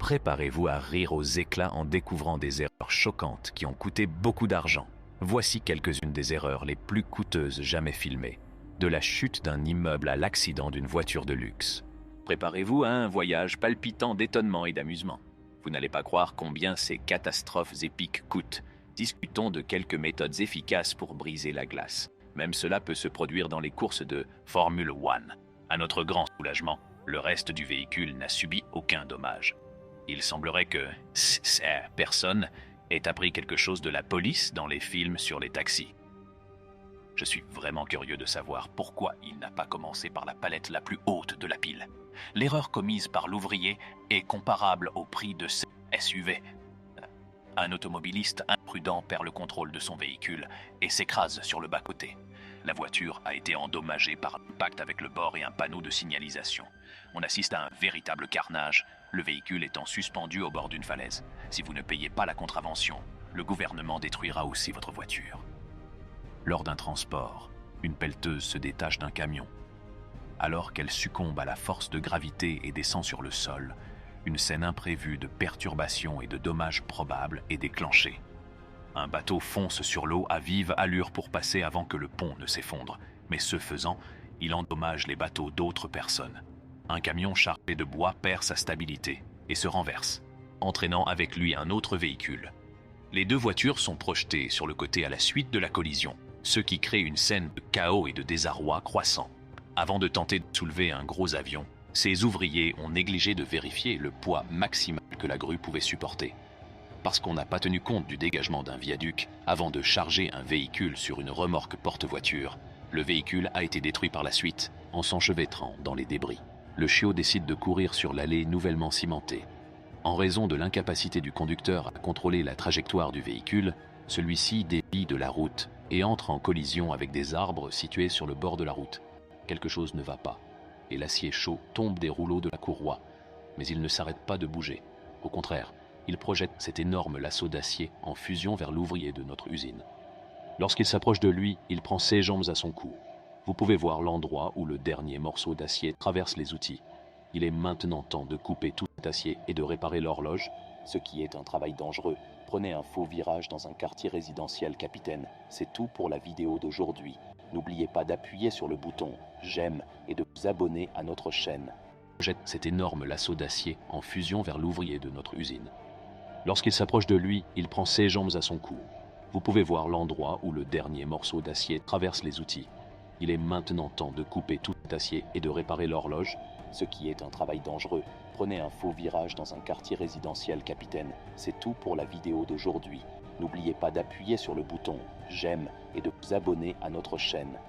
Préparez-vous à rire aux éclats en découvrant des erreurs choquantes qui ont coûté beaucoup d'argent. Voici quelques-unes des erreurs les plus coûteuses jamais filmées. De la chute d'un immeuble à l'accident d'une voiture de luxe. Préparez-vous à un voyage palpitant d'étonnement et d'amusement. Vous n'allez pas croire combien ces catastrophes épiques coûtent. Discutons de quelques méthodes efficaces pour briser la glace. Même cela peut se produire dans les courses de Formule 1. À notre grand soulagement, le reste du véhicule n'a subi aucun dommage. Il semblerait que personne ait appris quelque chose de la police dans les films sur les taxis. Je suis vraiment curieux de savoir pourquoi il n'a pas commencé par la palette la plus haute de la pile. L'erreur commise par l'ouvrier est comparable au prix de ce SUV. Un automobiliste imprudent perd le contrôle de son véhicule et s'écrase sur le bas-côté. La voiture a été endommagée par l'impact avec le bord et un panneau de signalisation. On assiste à un véritable carnage, le véhicule étant suspendu au bord d'une falaise. Si vous ne payez pas la contravention, le gouvernement détruira aussi votre voiture. Lors d'un transport, une pelleteuse se détache d'un camion. Alors qu'elle succombe à la force de gravité et descend sur le sol, une scène imprévue de perturbations et de dommages probables est déclenchée. Un bateau fonce sur l'eau à vive allure pour passer avant que le pont ne s'effondre, mais ce faisant, il endommage les bateaux d'autres personnes. Un camion chargé de bois perd sa stabilité et se renverse, entraînant avec lui un autre véhicule. Les deux voitures sont projetées sur le côté à la suite de la collision, ce qui crée une scène de chaos et de désarroi croissant. Avant de tenter de soulever un gros avion, ces ouvriers ont négligé de vérifier le poids maximal que la grue pouvait supporter. Parce qu'on n'a pas tenu compte du dégagement d'un viaduc avant de charger un véhicule sur une remorque porte-voiture, le véhicule a été détruit par la suite en s'enchevêtrant dans les débris. Le chiot décide de courir sur l'allée nouvellement cimentée. En raison de l'incapacité du conducteur à contrôler la trajectoire du véhicule, celui-ci dévie de la route et entre en collision avec des arbres situés sur le bord de la route. Quelque chose ne va pas, et l'acier chaud tombe des rouleaux de la courroie. Mais il ne s'arrête pas de bouger. Au contraire, il projette cet énorme lasso d'acier en fusion vers l'ouvrier de notre usine. Lorsqu'il s'approche de lui, il prend ses jambes à son cou. Vous pouvez voir l'endroit où le dernier morceau d'acier traverse les outils. Il est maintenant temps de couper tout cet acier et de réparer l'horloge, ce qui est un travail dangereux. Prenez un faux virage dans un quartier résidentiel, capitaine. C'est tout pour la vidéo d'aujourd'hui. N'oubliez pas d'appuyer sur le bouton « J'aime » et de vous abonner à notre chaîne. Jette cet énorme lasso d'acier en fusion vers l'ouvrier de notre usine. Lorsqu'il s'approche de lui, il prend ses jambes à son cou. Vous pouvez voir l'endroit où le dernier morceau d'acier traverse les outils. Il est maintenant temps de couper tout cet acier et de réparer l'horloge, ce qui est un travail dangereux. Prenez un faux virage dans un quartier résidentiel, capitaine. C'est tout pour la vidéo d'aujourd'hui. N'oubliez pas d'appuyer sur le bouton « J'aime » et de vous abonner à notre chaîne.